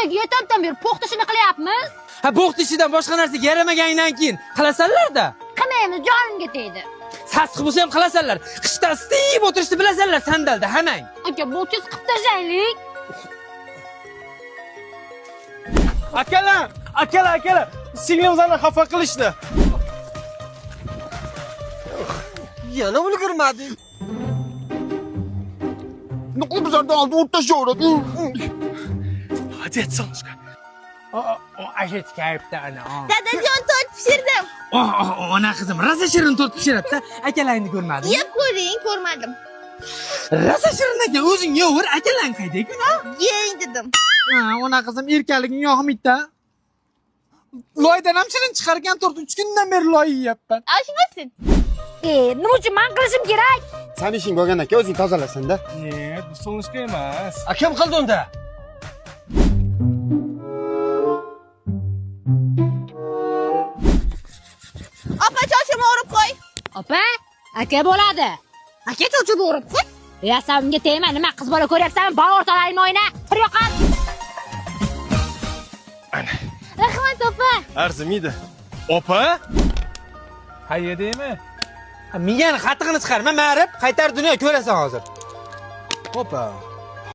Nimaga yetamdan beri po'xt ishini qilyapmiz? Ha, bo'xt ishidan boshqa narsaga yaramagandan keyin qilasanlar-da. Qilmaymiz, jonimga tegdi. Sassiq bo'lsa ham qilasanlar. Qishda isitib o'tirishni bilasanlar sandalda hamang. Aka, bu tez qilib tashlaylik. Akalar, singlimizlarni xafa qilishdi. Yana ulgurmading. Nuqul bizlardan oldi o'rtashaveradi. Hadi solishga. Ashit kayfda ana. Dadajon tort pishirdim. Ona qizim, rosa shirin tort pishiribdi. Akalaringni ko'rmading? Yeb ko'ring, ko'rmadim. Rosa shirin ekan, o'zing yeyver, akalang qayda-ku? Yeng dedim. Ona qizim erkaliging yoqmaydi-da. Loydan ham shirin chiqargan tort 3 kundan beri loy yeyapman. Oshmasin. Nima uchun men qilishim kerak? Sen ishing bo'lgan aka, o'zing tozalasan-da. Bu solishga emas. Kim qildi unda? Opa choshimni o'rib qo'y. Opa, aka bo'ladi. Aka chochini o'rib qo'y. Yasamga tegma, nima qiz bola ko'ryapsanmi? Bor o'rtalaringni o'yna. Bir yoqqa. Rahmat opa. Arzimaydi. Opa? Hayyadaymi? Miyani qattig'ini chiqarma, ma'rif, qaytar dunyo ko'rasan hozir. Opa.